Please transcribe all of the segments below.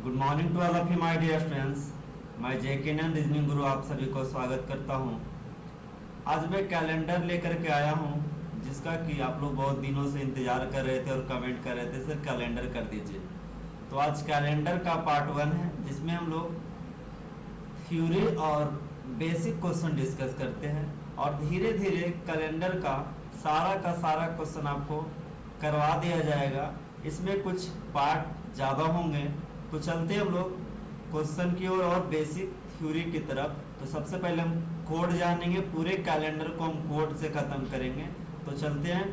Good morning to all of you my dear students. मैं JKN reasoning गुरु आप सभी को स्वागत करता हूं। आज मैं कैलेंडर लेकर के आया हूं जिसका कि आप लोग बहुत दिनों से इंतजार कर रहे थे और कमेंट कर रहे थे सर कैलेंडर कर दीजिए। तो आज कैलेंडर का पार्ट 1 है जिसमें हम लोग थ्योरी और बेसिक क्वेश्चन डिस्कस करते हैं और धीरे धीरे कैलेंडर का सारा क्वेश्चन आपको करवा दिया जाएगा। इसमें कुछ पार्ट ज़्यादा होंगे तो चलते हम लोग क्वेश्चन की ओर और बेसिक थ्योरी की तरफ। तो सबसे पहले हम कोड जानेंगे, पूरे कैलेंडर को हम कोड से खत्म करेंगे। तो चलते हैं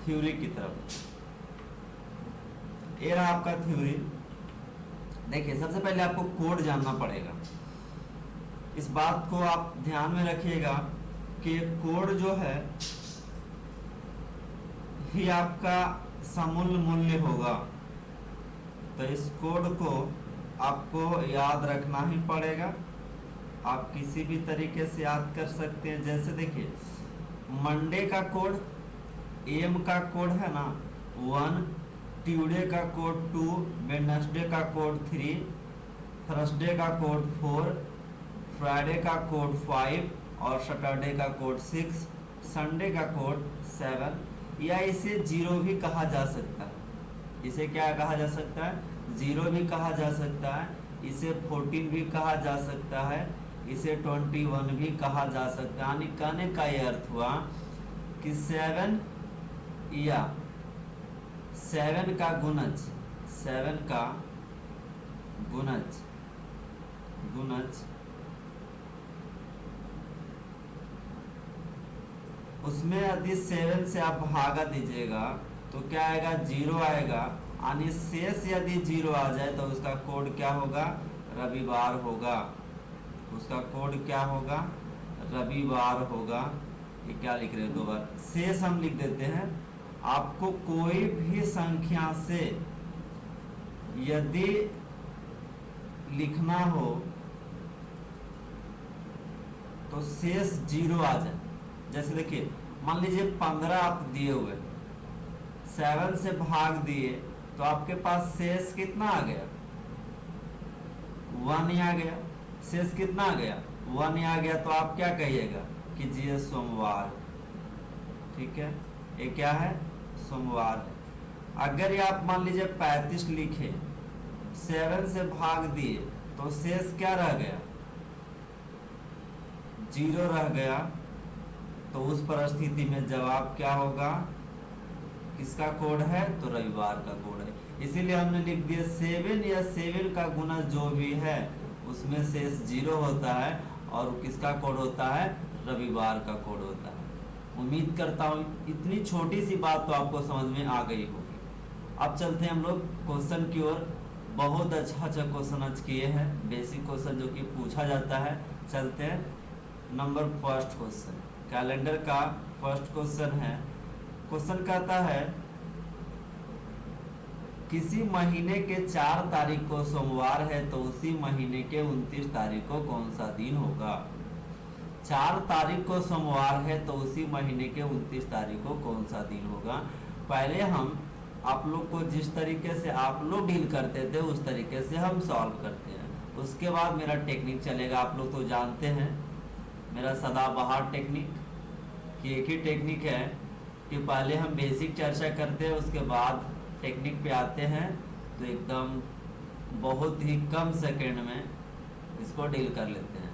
थ्योरी की तरफ। ये रहा आपका थ्योरी। देखिए सबसे पहले आपको कोड जानना पड़ेगा। इस बात को आप ध्यान में रखिएगा कि कोड जो है ही आपका समूल मूल्य होगा। तो इस कोड को आपको याद रखना ही पड़ेगा। आप किसी भी तरीके से याद कर सकते हैं। जैसे देखिए मंडे का कोड एम का कोड है ना 1, ट्यूसडे का कोड 2, वेडनेसडे का कोड 3, थर्सडे का कोड 4, फ्राइडे का कोड 5 और सैटरडे का कोड 6, संडे का कोड 7। या इसे 0 भी कहा जा सकता है। इसे क्या कहा जा सकता है? 0 भी कहा जा सकता है। इसे 14 भी कहा जा सकता है। इसे 21 भी कहा जा सकता है। यानी कहने का ये अर्थ हुआ कि 7 या 7 का गुणज, 7 का गुणज उसमें यदि 7 से आप भागा दीजिएगा तो क्या आएगा? 0 आएगा। यानी शेष यदि 0 आ जाए तो उसका कोड क्या होगा? रविवार होगा। उसका कोड क्या होगा? रविवार होगा। ये क्या लिख रहे हैं? 2 बार शेष हम लिख देते हैं। आपको कोई भी संख्या से यदि लिखना हो तो शेष 0 आ जाए। जैसे देखिए मान लीजिए 15 आप दिए हुए 7 से भाग दिए तो आपके पास शेष कितना आ गया? 1 ही आ गया। शेष कितना आ गया? 1 ही आ गया। तो आप क्या कहिएगा कि जी ये सोमवार। ठीक है, ये क्या है? सोमवार है। अगर ये आप मान लीजिए 35 लिखे 7 से भाग दिए तो शेष क्या रह गया? 0 रह गया। तो उस परिस्थिति में जवाब क्या होगा? किसका कोड है? तो रविवार का कोड है। इसीलिए हमने लिख दिया 7 या 7 का गुना जो भी है उसमें शेष 0 होता है और किसका कोड होता है? रविवार का कोड होता है। उम्मीद करता हूँ इतनी छोटी सी बात तो आपको समझ में आ गई होगी। अब चलते हैं हम लोग क्वेश्चन की ओर। बहुत अच्छा क्वेश्चन आज किए हैं, बेसिक क्वेश्चन जो कि पूछा जाता है। चलते हैं नंबर फर्स्ट क्वेश्चन। कैलेंडर का फर्स्ट क्वेश्चन है। क्वेश्चन कहता है किसी महीने के 4 तारीख को सोमवार है तो उसी महीने के 29 तारीख को कौन सा दिन होगा? 4 तारीख को सोमवार है तो उसी महीने के 29 तारीख को कौन सा दिन होगा? पहले हम आप लोग को जिस तरीके से आप लोग डील करते थे उस तरीके से हम सॉल्व करते हैं। उसके बाद मेरा टेक्निक चलेगा। आप लोग तो जानते हैं मेरा सदाबहार टेक्निक कि एक ही टेक्निक है कि पहले हम बेसिक चर्चा करते हैं उसके बाद टेक्निक पे आते हैं तो एकदम बहुत ही कम सेकंड में इसको डील कर लेते हैं।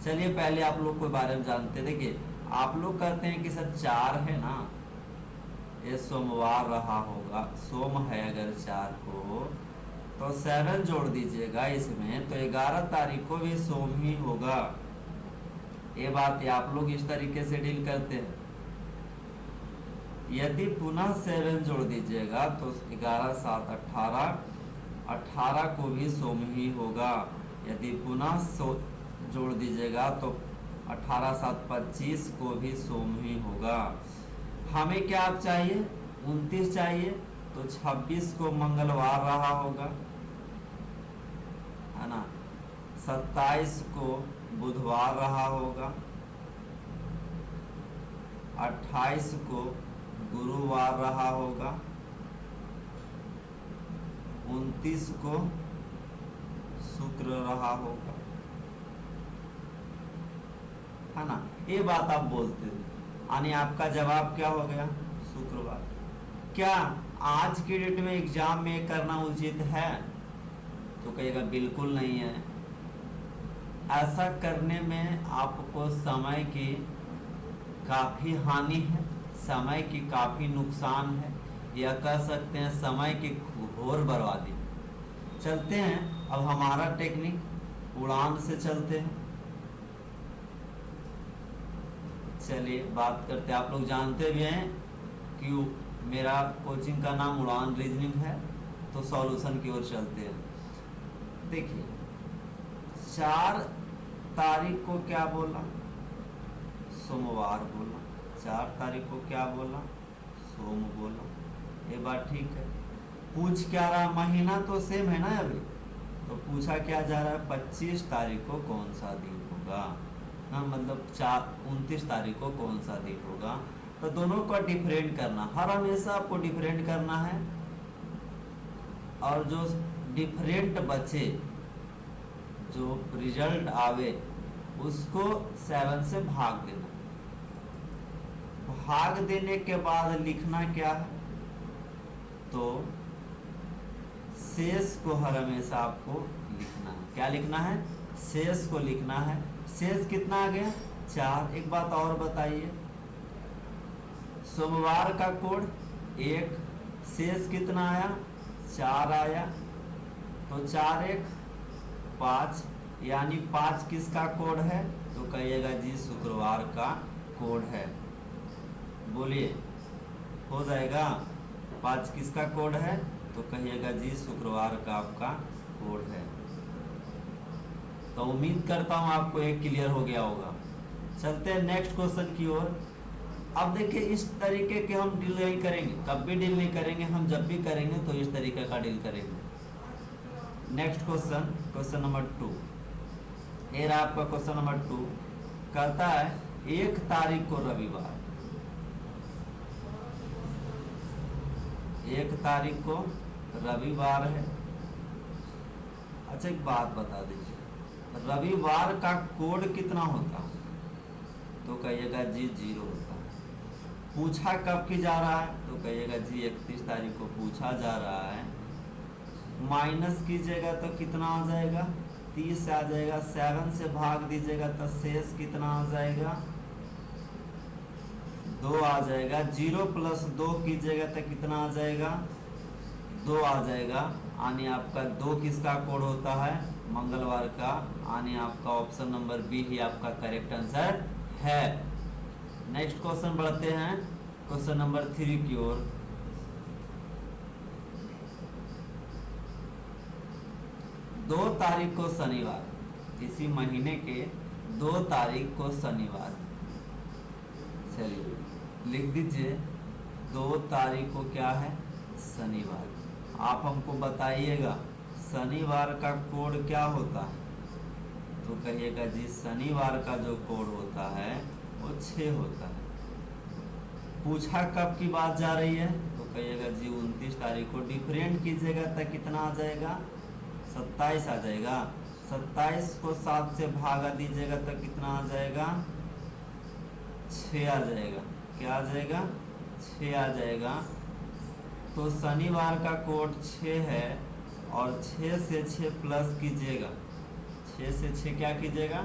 चलिए पहले आप लोग के बारे में जानते हैं। देखिए आप लोग कहते हैं कि सर 4 है ना, ये सोमवार रहा होगा। सोम है अगर 4 को तो 7 जोड़ दीजिएगा इसमें तो 11 तारीख को भी सोम ही होगा। ये बात है, आप लोग इस तरीके से डील करते हैं। यदि पुनः 7 जोड़ दीजिएगा तो 11 7 18, 18 को भी सोम ही होगा। यदि पुनः जोड़ दीजिएगा तो 18 7 25 को भी सोम ही होगा। हमें क्या आप चाहिए? 29 चाहिए तो 26 को मंगलवार रहा होगा, है ना। 27 को बुधवार रहा होगा, 28 को गुरुवार रहा होगा, 29 को शुक्र रहा होगा, है ना। ये बात आप बोलते थे, यानी आपका जवाब क्या हो गया, शुक्रवार। क्या आज की डेट में एग्जाम में करना उचित है, तो कहिएगा बिल्कुल नहीं है। ऐसा करने में आपको समय की काफी हानि है, समय की काफी नुकसान है, या कह सकते हैं समय की घोर बर्बादी। चलते हैं अब हमारा टेक्निक उड़ान से चलते हैं। चलिए बात करते हैं। आप लोग जानते भी हैं कि मेरा कोचिंग का नाम उड़ान रीजनिंग है, तो सॉल्यूशन की ओर चलते हैं। देखिए 4 तारीख को क्या बोला, सोमवार बोला। 4 तारीख को क्या बोला, सोम बोला। ये बात ठीक है। पूछ क्या रहा, महीना तो सेम है ना अभी, तो पूछा क्या जा रहा है, 25 तारीख को कौन सा दिन होगा, हाँ मतलब 29 तारीख को कौन सा दिन होगा। तो दोनों को डिफरेंट करना, हर हमेशा आपको डिफरेंट करना है, और जो डिफरेंट बचे, जो रिजल्ट आवे, उसको 7 से भाग देना। भाग देने के बाद लिखना क्या है, तो शेष को हर हमेशा आपको लिखना है। क्या लिखना है, शेष को लिखना है। शेष कितना आ गया, 4। एक बात और बताइए, सोमवार का कोड 1, शेष कितना आया, 4 आया, तो 4 1 5, यानी 5 किसका कोड है, तो कहिएगा जी शुक्रवार का कोड है। बोलिए हो जाएगा, 5 किसका कोड है, तो कहिएगा जी शुक्रवार का आपका कोड है। तो उम्मीद करता हूं आपको एक क्लियर हो गया होगा। चलते हैं नेक्स्ट क्वेश्चन की ओर। अब देखिए इस तरीके के हम डील नहीं करेंगे, कब भी डील नहीं करेंगे, हम जब भी करेंगे तो इस तरीके का डील करेंगे। Next question, question number 2। ये रहा आपका क्वेश्चन नंबर 2। कहता है 1 तारीख को रविवार, 1 तारीख को रविवार है। अच्छा एक बात बता दीजिए, रविवार का कोड कितना होता है, तो कहिएगा जी 0 होता है। पूछा कब की जा रहा है, तो कहिएगा जी 31 तारीख को पूछा जा रहा है। माइनस कीजिएगा तो कितना आ जाएगा, 30 आ जाएगा। 7 से भाग दीजिएगा तो शेष कितना आ जाएगा, 2 आ जाएगा। 0 + 2 कीजिएगा तो कितना आ जाएगा, 2 आ जाएगा। यानी आपका 2 किसका कोड होता है, मंगलवार का। यानी आपका ऑप्शन नंबर बी ही आपका करेक्ट आंसर है। नेक्स्ट क्वेश्चन बढ़ते हैं क्वेश्चन नंबर 3 की ओर। दो तारीख को शनिवार, इसी महीने के 2 तारीख को शनिवार। चलिए लिख दीजिए 2 तारीख को क्या है, शनिवार। आप हमको बताइएगा शनिवार का कोड क्या होता है, तो कहिएगा जी शनिवार का जो कोड होता है वो 6 होता है। पूछा कब की बात जा रही है, तो कहिएगा जी 29 तारीख को। डिफरेंट कीजिएगा तो कितना आ जाएगा, 27 आ जाएगा। 27 को 7 से भागा दीजिएगा तो कितना आ जाएगा, 6 आ जाएगा। क्या आ जाएगा, 6 आ जाएगा। तो शनिवार का कोड 6 है, और 6 से 6 प्लस कीजिएगा, 6 से 6 क्या कीजिएगा,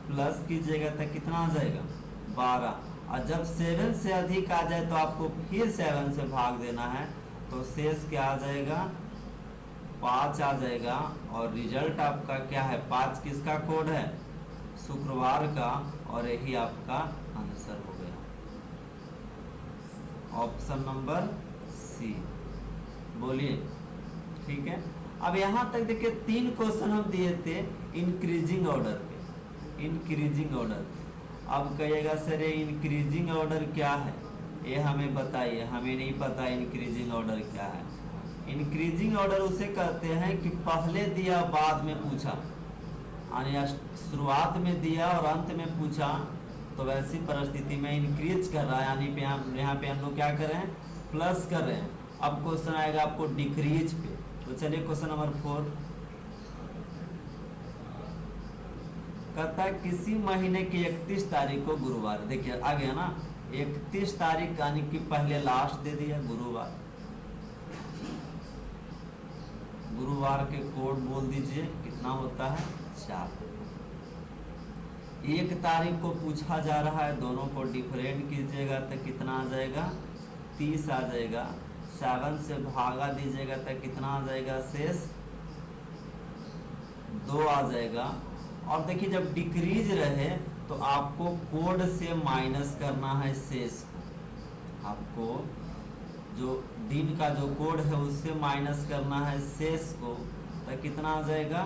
प्लस कीजिएगा तो कितना आ जाएगा, 12। और जब 7 से अधिक आ जाए तो आपको फिर 7 से भाग देना है, तो शेष क्या आ जाएगा, 5 आ जाएगा। और रिजल्ट आपका क्या है, 5 किसका कोड है, शुक्रवार का, और यही आपका आंसर हो गया, ऑप्शन नंबर सी। बोलिए ठीक है। अब यहाँ तक देखिए 3 क्वेश्चन हम दिए थे इंक्रीजिंग ऑर्डर पे, इंक्रीजिंग ऑर्डर। अब कहिएगा सर ये इंक्रीजिंग ऑर्डर क्या है, ये हमें बताइए, हमें नहीं पता इंक्रीजिंग ऑर्डर क्या है। इंक्रीजिंग ऑर्डर उसे कहते हैं कि पहले दिया बाद में पूछा, यानी शुरुआत में दिया और अंत में पूछा, तो वैसी परिस्थिति में इंक्रीज कर रहा है, यानी यहाँ पे हम लोग क्या कर रहे हैं, प्लस कर रहे हैं। अब क्वेश्चन आएगा आपको डिक्रीज पे, तो चलिए क्वेश्चन नंबर 4। कहता है किसी महीने की 31 तारीख को गुरुवार, देखिए आ गया ना, 31 तारीख यानी कि पहले लास्ट दे दिया गुरुवार। गुरुवार के कोड बोल दीजिए कितना होता है 4। 1 तारीख को पूछा जा रहा है, दोनों को डिफरेंट कीजिएगा तो कितना आ जाएगा 30 आ जाएगा। 7 से भागा दीजिएगा तो कितना आ जाएगा शेष 2 आ जाएगा। और देखिए जब डिक्रीज रहे तो आपको कोड से माइनस करना है शेष को, आपको जो दिन का जो कोड है उससे माइनस करना है शेष को, तो कितना आ जाएगा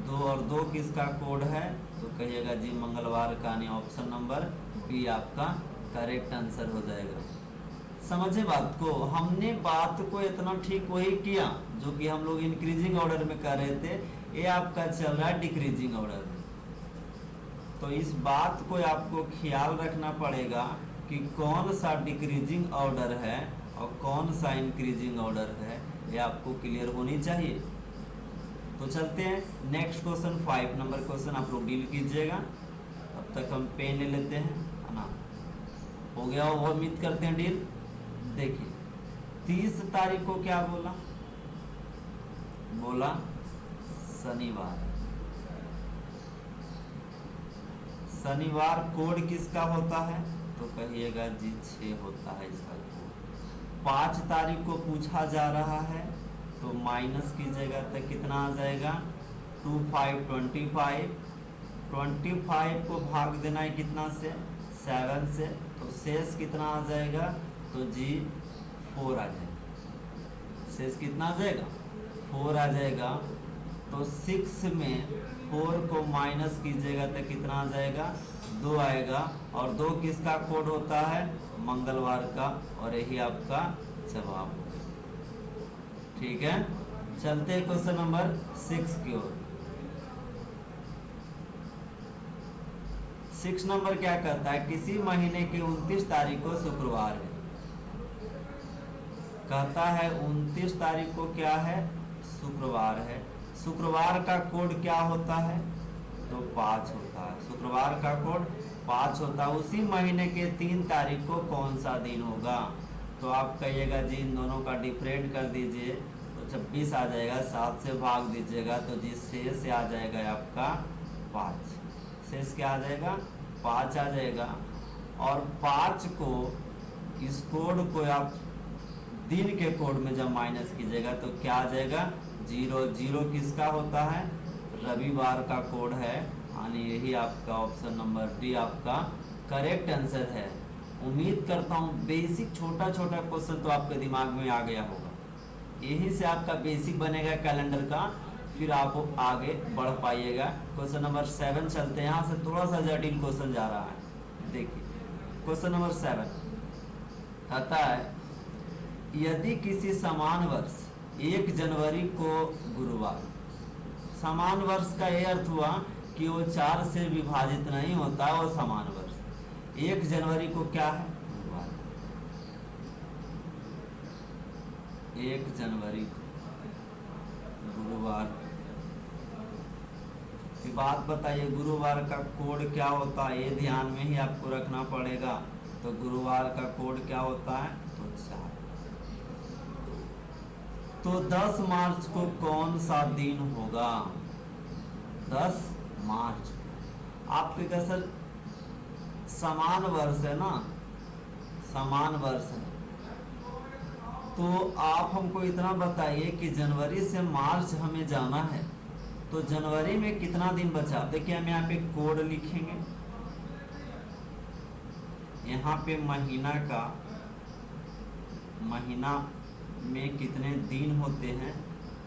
2 और 2 किसका कोड है, तो कहिएगा जी मंगलवार का, यानी ऑप्शन नंबर बी आपका करेक्ट आंसर हो जाएगा। समझे बात को, हमने बात को इतना ठीक वही किया जो कि हम लोग इंक्रीजिंग ऑर्डर में कर रहे थे, ये आपका चल रहा है डिक्रीजिंग ऑर्डर में। तो इस बात को आपको ख्याल रखना पड़ेगा कि कौन सा डिक्रीजिंग ऑर्डर है और कौन सा इंक्रीजिंग ऑर्डर है, ये आपको क्लियर होनी चाहिए। तो चलते हैं नेक्स्ट क्वेश्चन, 5 नंबर क्वेश्चन आप लोग डील कीजिएगा। तब तक हम पेन ले लेते हैं, है ना, हो गया वो उम्मीद करते हैं डील। देखिए 30 तारीख को क्या बोला, बोला शनिवार। शनिवार कोड किसका होता है, तो कहिएगा जी 6 होता है इसका कोड। 5 तारीख को पूछा जा रहा है तो माइनस कीजिएगा तो कितना आ जाएगा 2 5 25। 25 को भाग देना है कितना से 7 से, तो शेष कितना आ जाएगा, तो जी 4 आ जाएगा। शेष कितना आ जाएगा 4 आ जाएगा। तो 6 में 4 को माइनस कीजिएगा तो कितना आ जाएगा 2 आएगा। और 2 किसका कोड होता है, मंगलवार का, और यही आपका जवाब होगा। ठीक है, चलते हैं क्वेश्चन नंबर 6 की ओर। 6 नंबर क्या कहता है, किसी महीने की 29 तारीख को शुक्रवार है। कहता है 29 तारीख को क्या है, शुक्रवार है। शुक्रवार का कोड क्या होता है, तो 5 होता है। शुक्रवार का कोड 5 होता है। उसी महीने के 3 तारीख को कौन सा दिन होगा, तो आप कहिएगा जी इन दोनों का डिफरेंट कर दीजिए तो 26 आ जाएगा। 7 से भाग दीजिएगा तो जी शेष आ जाएगा आपका 5। शेष क्या आ जाएगा 5 आ जाएगा। और 5 को इस कोड को आप दिन के कोड में जब माइनस कीजिएगा तो क्या आ जाएगा 0। 0 किसका होता है, रविवार का कोड है, यानी यही आपका ऑप्शन नंबर डी आपका करेक्ट आंसर है। उम्मीद करता हूँ बेसिक छोटा छोटा क्वेश्चन तो आपके दिमाग में आ गया होगा, यही से आपका बेसिक बनेगा कैलेंडर का, फिर आप आगे बढ़ पाइएगा। क्वेश्चन नंबर 7 चलते हैं, यहाँ से थोड़ा सा जटिल क्वेश्चन जा रहा है। देखिए क्वेश्चन नंबर 7 कहता है यदि किसी समान वर्ष 1 जनवरी को गुरुवार, समान वर्ष का यह अर्थ हुआ कि वो 4 से विभाजित नहीं होता, वो समान वर्ष। 1 जनवरी को क्या है, गुरुवार। 1 जनवरी गुरुवार की बात बताइए, गुरुवार का कोड क्या होता है, ये ध्यान में ही आपको रखना पड़ेगा। तो गुरुवार का कोड क्या होता है, तो 4। तो 10 मार्च को कौन सा दिन होगा, 10 मार्च। आपके क्या सर समान वर्ष है ना, समान वर्ष है, तो आप हमको इतना बताइए कि जनवरी से मार्च हमें जाना है, तो जनवरी में कितना दिन बचा। देखिए हम यहाँ पे कोड लिखेंगे, यहाँ पे महीना का, महीना में कितने दिन होते हैं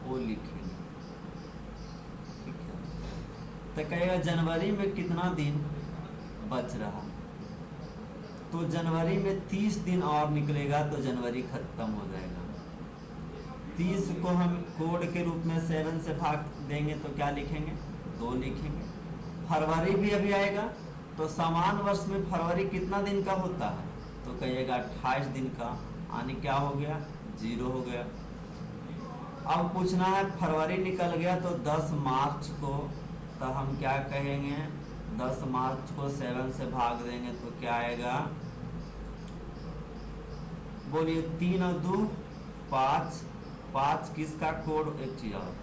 वो लिखेंगे। ठीक है, तो कहेगा जनवरी में कितना दिन बच रहा, तो जनवरी में 30 दिन और निकलेगा तो जनवरी खत्म हो जाएगा। 30 को हम कोड के रूप में 7 से भाग देंगे तो क्या लिखेंगे 2 लिखेंगे। फरवरी भी अभी आएगा, तो समान वर्ष में फरवरी कितना दिन का होता है, तो कहिएगा 28 दिन का, यानी क्या हो गया 0 हो गया। अब पूछना है फरवरी निकल गया तो 10 मार्च को, तो हम क्या कहेंगे 10 मार्च को 7 से भाग देंगे तो क्या आएगा, बोलिए 3 और 2 5, 5 किसका कोड, एक चीज और,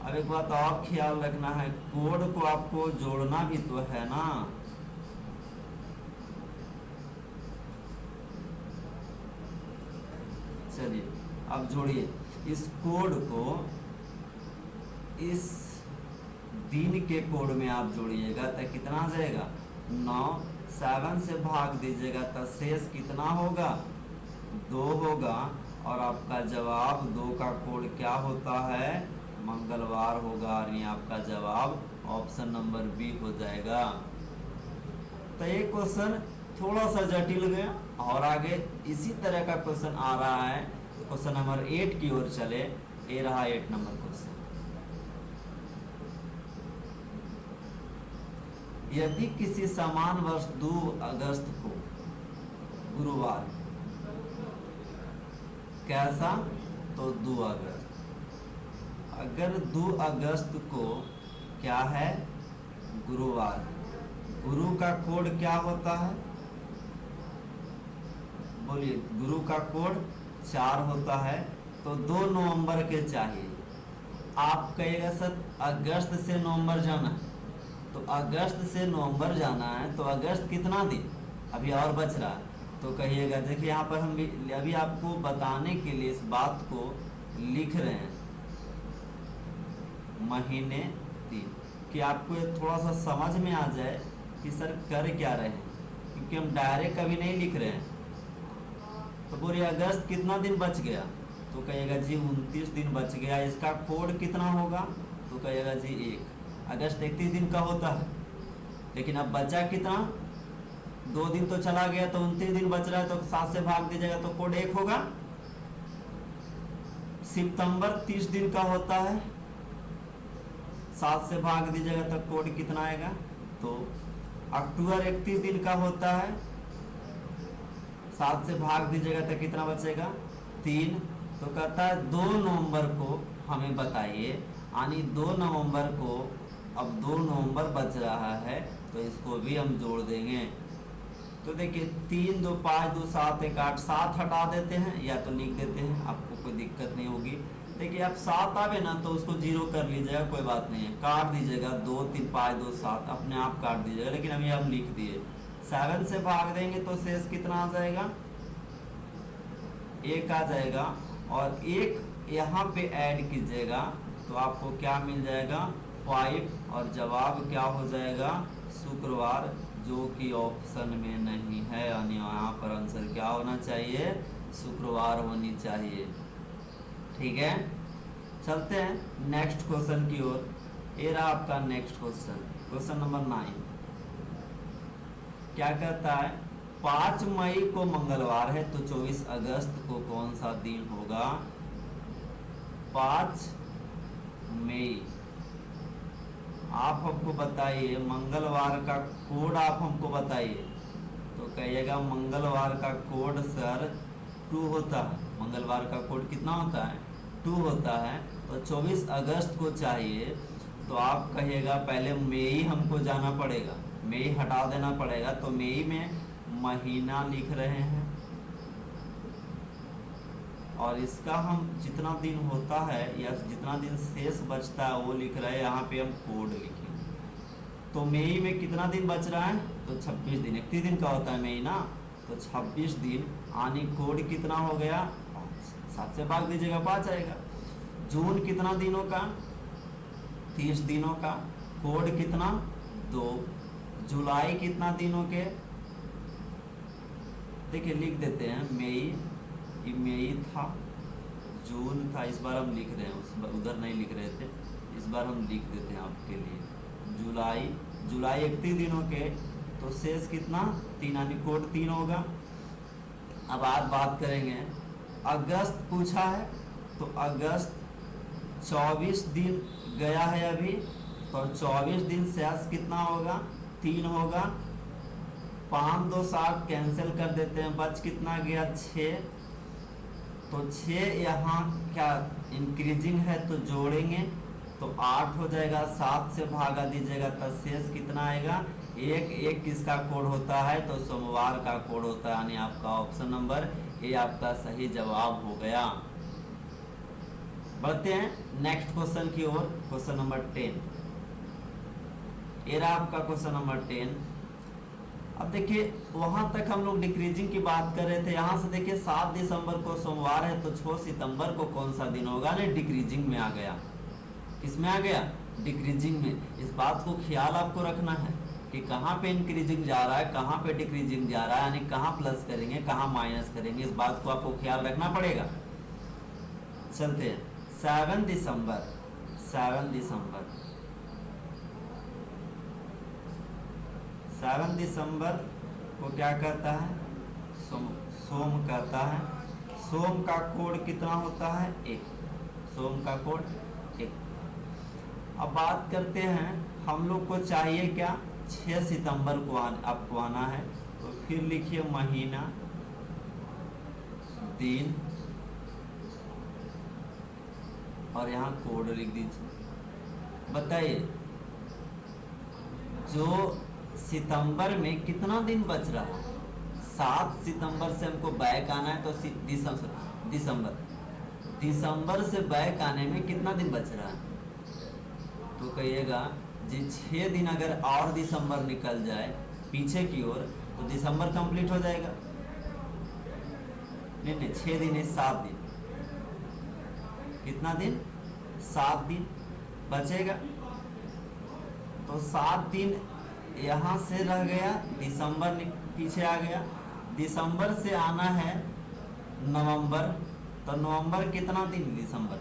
अब एक बात और ख्याल रखना है, कोड को आपको जोड़ना भी तो है ना। चलिए अब जोड़िए इस कोड को इस दिन के कोड में आप जोड़िएगा तो कितना आ जाएगा 9, 7 से भाग दीजिएगा तो शेष कितना होगा 2 होगा, और आपका जवाब 2 का कोड क्या होता है, मंगलवार होगा, और ये आपका जवाब ऑप्शन नंबर बी हो जाएगा। तो ये क्वेश्चन थोड़ा सा जटिल गया, और आगे इसी तरह का क्वेश्चन आ रहा है, क्वेश्चन नंबर 8 की ओर चले। ये रहा 8 नंबर क्वेश्चन। यदि किसी समान वर्ष 2 अगस्त को गुरुवार, कैसा, तो 2 अगस्त, अगर 2 अगस्त को क्या है गुरुवार, गुरु का कोड क्या होता है, बोलिए गुरु का कोड 4 होता है, तो 2 नवंबर के चाहिए। आप कहिएगा सर अगस्त से नवंबर जाना है, तो अगस्त से नवंबर जाना है तो अगस्त कितना दिन अभी और बच रहा है, तो कहिएगा, देखिए यहाँ पर हम अभी आपको बताने के लिए इस बात को लिख रहे हैं महीने 3, कि आपको ये थोड़ा सा समझ में आ जाए कि सर कर क्या रहे हैं, क्योंकि हम डायरेक्ट कभी नहीं लिख रहे हैं। तो बोलिए अगस्त कितना दिन बच गया, तो कहिएगा जी 29 दिन बच गया, इसका कोड कितना होगा, तो कहिएगा जी 1। अगस्त 31 दिन का होता है, लेकिन अब बचा कितना, 2 दिन तो चला गया, तो 29 दिन बच रहा है, तो 7 से भाग दीजिएगा तो कोड 1 होगा। सितंबर 30 दिन का होता है, 7 से भाग दीजिएगा तो कोड कितना आएगा, तो अक्टूबर 31 दिन का होता है, 7 से भाग दीजिएगा तो कितना बचेगा 3। तो कहता है 2 नवंबर को हमें बताइए, यानी 2 नवंबर को, अब 2 नवंबर बच रहा है तो इसको भी हम जोड़ देंगे। तो देखिए 3 2 5 2 7 1 8, 7 हटा देते हैं या तो लिख देते हैं, आपको कोई दिक्कत नहीं होगी। देखिए अब 7 आवे ना तो उसको 0 कर लीजिएगा, कोई बात नहीं है, काट दीजिएगा 2 3 5 2 7 अपने आप काट दीजिएगा, लेकिन अभी हम लिख दिए। 7 से भाग देंगे तो शेष कितना आ जाएगा 1 आ जाएगा, और 1 यहाँ पे ऐड कीजिएगा तो आपको क्या मिल जाएगा 5, और जवाब क्या हो जाएगा शुक्रवार, जो कि ऑप्शन में नहीं है, यानी यहाँ पर आंसर क्या होना चाहिए शुक्रवार होनी चाहिए। ठीक है, चलते हैं नेक्स्ट क्वेश्चन की ओर। ये रहा आपका नेक्स्ट क्वेश्चन, क्वेश्चन नंबर 9। क्या कहता है 5 मई को मंगलवार है तो 24 अगस्त को कौन सा दिन होगा। 5 मई, आप हमको बताइए मंगलवार का कोड, आप हमको बताइए, तो कहिएगा मंगलवार का कोड सर 2 होता है। मंगलवार का कोड कितना होता है 2 होता है, तो 24 अगस्त को चाहिए, तो आप कहिएगा पहले मई हमको जाना पड़ेगा, मई हटा देना पड़ेगा, तो मई में महीना लिख रहे हैं, और इसका हम जितना दिन होता है या जितना दिन शेष बचता है वो लिख रहे हैं, यहाँ पे हम कोड लिखेंगे। तो मई में कितना दिन बच रहा है, तो 26 दिन, 31 दिन का होता है मई ना, तो 26 दिन, यानी कोड कितना हो गया 7 से भाग दीजिएगा 5 आएगा। जून कितना दिनों का 30 दिनों का, कोड कितना 2। जुलाई कितना दिनों के, देखिए लिख देते हैं मई था, जून था, इस बार हम लिख रहे हैं, उस बार उधर नहीं लिख रहे थे, इस बार हम लिख देते हैं आपके लिए। जुलाई 31 दिनों के, तो शेष कितना 3, यानी कोड 3 होगा। अब आज बात करेंगे अगस्त पूछा है, तो अगस्त 24 दिन गया है अभी, तो 24 दिन शेष कितना होगा 3 होगा। 5 2 7 कैंसिल कर देते हैं, बच कितना गया 6, तो 6 यहाँ क्या इंक्रीजिंग है तो जोड़ेंगे, तो 8 हो जाएगा, 7 से भागा दीजिएगा तो शेष कितना आएगा, एक। एक किसका कोड होता है, तो सोमवार का कोड होता है, यानी आपका ऑप्शन नंबर ए आपका सही जवाब हो गया। बढ़ते हैं नेक्स्ट क्वेश्चन की ओर, क्वेश्चन नंबर 10। ये रहा आपका क्वेश्चन नंबर 10। अब देखिए वहां तक हम लोग डिक्रीजिंग की बात कर रहे थे, यहाँ से देखिए 7 दिसंबर को सोमवार है, तो 6 सितंबर को कौन सा दिन होगा, नहीं डिक्रीजिंग में आ गया। किस में आ गया, डिक्रीजिंग में। इस बात को ख्याल आपको रखना है कि कहाँ पे इंक्रीजिंग जा रहा है, कहाँ पे डिक्रीजिंग जा रहा है, यानी कहाँ प्लस करेंगे कहाँ माइनस करेंगे, इस बात को आपको ख्याल रखना पड़ेगा। चलते हैं 7 दिसंबर, 7 दिसंबर, 7 दिसंबर को क्या कहता है, सोम कहता है। सोम का कोड कितना होता है, 1। सोम का कोड 1। अब बात करते हैं, हम लोग को चाहिए क्या, 6 सितंबर को आपको आना है, तो फिर लिखिए महीना, दिन और यहाँ कोड लिख दीजिए। बताइए जो सितंबर में कितना दिन बच रहा है, 7 सितंबर से हमको बैक आना है, तो दिसंबर से बैक आने में कितना दिन बच रहा है, तो कहिएगा जी 6 दिन अगर और दिसंबर निकल जाए पीछे की ओर तो दिसंबर कंप्लीट हो जाएगा। नहीं 6 दिन है, 7 दिन। कितना दिन, 7 दिन बचेगा, तो 7 दिन यहाँ से रह गया, दिसंबर पीछे आ गया। दिसंबर से आना है नवंबर, तो नवंबर कितना दिन, दिसंबर।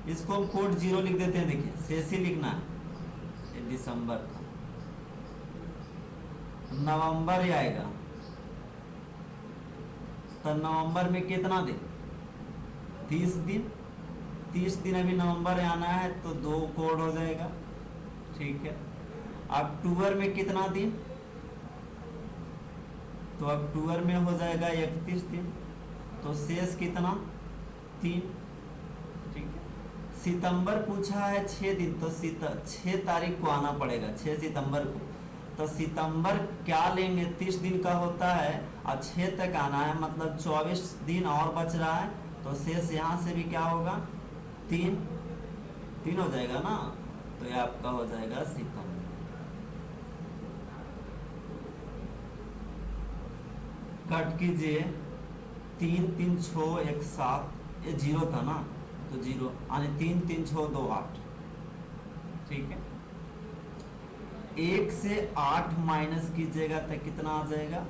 इसको हम कोड 0 लिख देते हैं, देखिए शेष ही लिखना है, ये दिसंबर का। नवंबर ही आएगा, तो नवंबर में कितना दिन, 30 दिन। 30 दिन अभी नवंबर आना है, तो 2 कोड हो जाएगा, ठीक है। अक्टूबर में कितना दिन, तो अक्टूबर में हो जाएगा 31 दिन, तो शेष कितना, 3, ठीक है। सितंबर पूछा है 6 दिन, तो 6 तारीख को आना पड़ेगा, 6 सितंबर को। तो सितंबर क्या लेंगे, 30 दिन का होता है और 6 तक आना है, मतलब 24 दिन और बच रहा है, तो शेष यहाँ से भी क्या होगा, 3 हो जाएगा ना, तो ये आपका हो जाएगा सितंबर। कट कीजिए, 3 3 6 1 7, ये 0 था ना, तो 0 यानी 3 3 6 2 8, ठीक है। 1 से 8 माइनस कीजिएगा तो कितना आ जाएगा,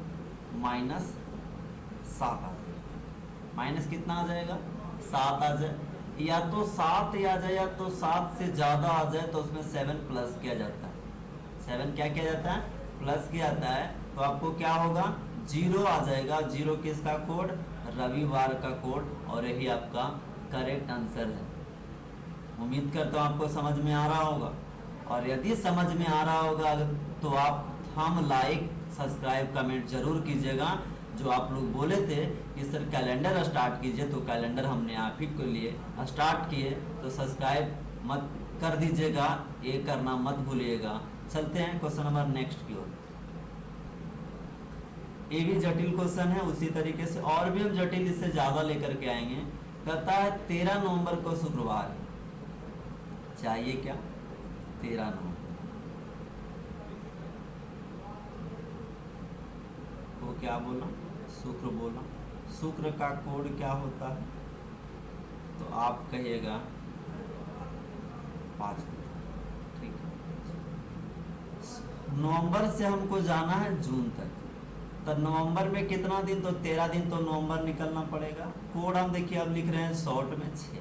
-7 आ जाएगा। माइनस कितना आ जाएगा, 7 आ जाए, या तो 7 आ जाए या तो 7 से ज़्यादा आ जाए, तो उसमें 7 प्लस किया जाता है। 7 क्या किया जाता है, प्लस किया जाता है, तो आपको क्या होगा, 0 आ जाएगा। 0 किसका कोड, रविवार का कोड, और यही आपका करेक्ट आंसर है। उम्मीद करता हूँ आपको समझ में आ रहा होगा, और यदि समझ में आ रहा होगा तो आप हम लाइक सब्सक्राइब कमेंट जरूर कीजिएगा। जो आप लोग बोले थे कि सर कैलेंडर स्टार्ट कीजिए, तो कैलेंडर हमने आप ही के लिए स्टार्ट किए, तो सब्सक्राइब मत कर दीजिएगा, ये करना मत भूलिएगा। चलते हैं क्वेश्चन नंबर नेक्स्ट की ओर। ये भी जटिल क्वेश्चन है, उसी तरीके से और भी हम जटिल इससे ज़्यादा लेकर के आएंगे। कहता है 13 नवंबर को शुक्रवार है, चाहिए क्या, 13 नवंबर को क्या बोला, शुक्र बोला। शुक्र का कोड क्या होता है, तो आप कहिएगा 5, ठीक है। नवंबर से हमको जाना है जून तक, तो नवंबर में कितना दिन, तो 13 दिन, तो नवंबर निकलना पड़ेगा। कोड हम देखिए अब लिख रहे हैं शॉर्ट में 6।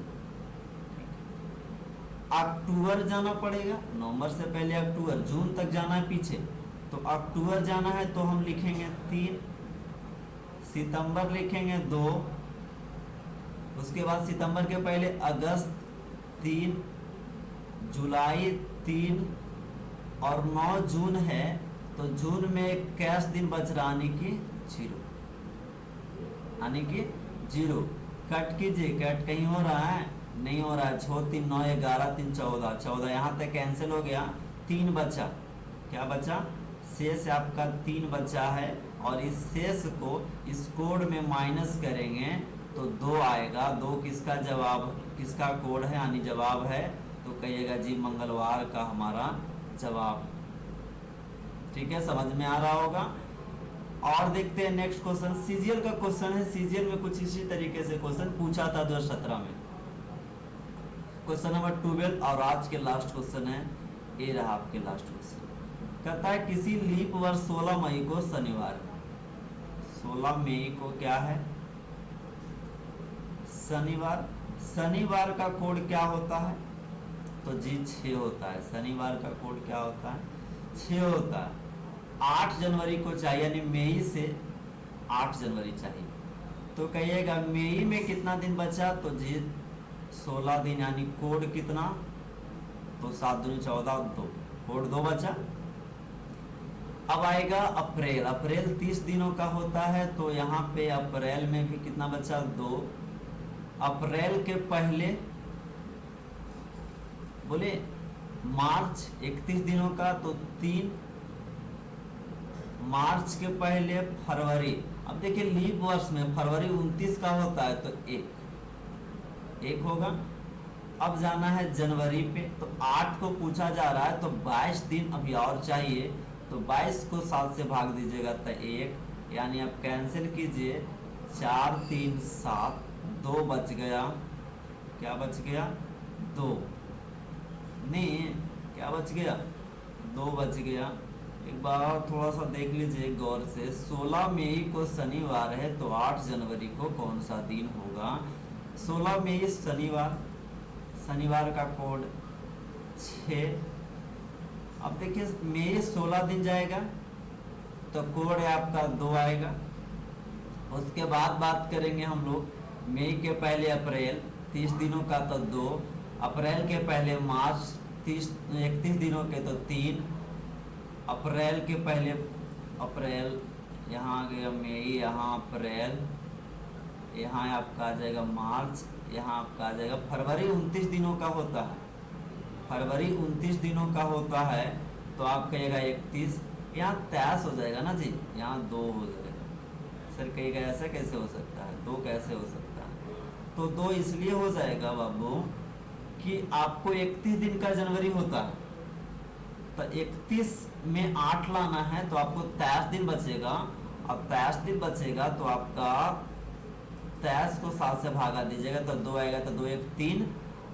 अक्टूबर जाना पड़ेगा, नवंबर से पहले अक्टूबर, जून तक जाना है पीछे, तो अक्टूबर जाना है, तो हम लिखेंगे 3। सितंबर लिखेंगे 2, उसके बाद सितंबर के पहले अगस्त 3, जुलाई 3 और 9 जून है, तो जून में कैश दिन बच रहा, यानी कि 0, यानी कि 0। कट कीजिए, कट कहीं हो रहा है, नहीं हो रहा है। 6 3 9 11 3 14, 14 यहाँ तक कैंसिल हो गया, 3 बचा। क्या बचा? शेष आपका 3 बचा है, और इस शेष को इस कोड में माइनस करेंगे तो 2 आएगा। 2 किसका जवाब, किसका कोड है यानी जवाब है, तो कहिएगा जी मंगलवार का हमारा जवाब। ठीक है, समझ में आ रहा होगा। और देखते हैं नेक्स्ट क्वेश्चन, सीजीएल का क्वेश्चन है। सीजीएल में कुछ इसी तरीके से क्वेश्चन पूछा था 2017 में। क्वेश्चन नंबर 12 और आज के लास्ट क्वेश्चन है, ये रहा आपके लास्ट क्वेश्चन। कहता है किसी लीप वर्ष 16 मई को शनिवार, 16 मई को क्या है? शनिवार। शनिवार का कोड क्या होता है? तो जी 6 होता है। शनिवार का कोड क्या होता है? 6 होता है। 8 जनवरी को चाहिए, यानी मई से 8 जनवरी चाहिए। तो कहिएगा मई में कितना दिन बचा? तो जी 16 दिन, यानी कोड कितना? तो 7 दूनी 14, 2, कोड 2 बचा। अब आएगा अप्रैल। अप्रैल 30 दिनों का होता है, तो यहाँ पे अप्रैल में भी कितना बचा? 2। अप्रैल के पहले बोले मार्च 31 दिनों का, तो 3। मार्च के पहले फरवरी। अब देखिए लीप वर्ष में फरवरी 29 का होता है, तो 1 होगा। अब जाना है जनवरी पे, तो 8 को पूछा जा रहा है, तो 22 दिन अभी और चाहिए, तो 22 को 7 से भाग दीजिएगा तो 1, यानी अब कैंसिल कीजिए। 4 3 7, 2 बच गया। क्या बच गया? 2 नहीं, क्या बच गया? 2 बच गया। एक बार थोड़ा सा देख लीजिए गौर से। 16 मई को शनिवार है, तो 8 जनवरी को कौन सा दिन होगा? 16 मई शनिवार। शनिवार का कोड 6। अब देखिए मई 16 दिन जाएगा, तो कोड है आपका 2 आएगा। उसके बाद बात करेंगे हम लोग मई के पहले अप्रैल 30 दिनों का, तो 2। अप्रैल के पहले मार्च 31 दिनों के, तो 3। अप्रैल के पहले अप्रैल, यहाँ आ गया मई, यहाँ अप्रैल, यहाँ आपका आ जाएगा मार्च, यहाँ आपका आ जाएगा फरवरी 29 दिनों का होता है। फरवरी 29 दिनों का होता है, तो आप कहिएगा 31, यहाँ 23 हो जाएगा ना जी, यहाँ 2 हो जाएगा। सर कहिएगा ऐसा कैसे हो सकता है, 2 कैसे हो सकता है? तो 2 इसलिए हो जाएगा बाबू कि आपको 31 दिन का जनवरी होता है, तो 31 में 8 लाना है, तो आपको 23 दिन बचेगा। अब 23 दिन बचेगा, तो आपका 23 को 7 से भागा दीजिएगा, तो 2 आएगा, तो 2 1 3,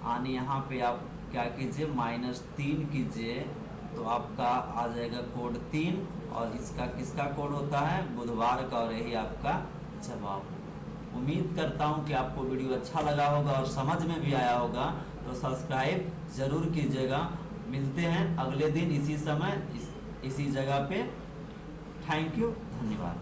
यानी यहाँ पे आप क्या कीजिए -3 कीजिए, तो आपका आ जाएगा कोड 3। और इसका किसका कोड होता है? बुधवार का, और यही आपका जवाब। उम्मीद करता हूँ कि आपको वीडियो अच्छा लगा होगा और समझ में भी आया होगा, तो सब्सक्राइब जरूर कीजिएगा। मिलते हैं अगले दिन इसी समय इसी जगह पे। थैंक यू, धन्यवाद।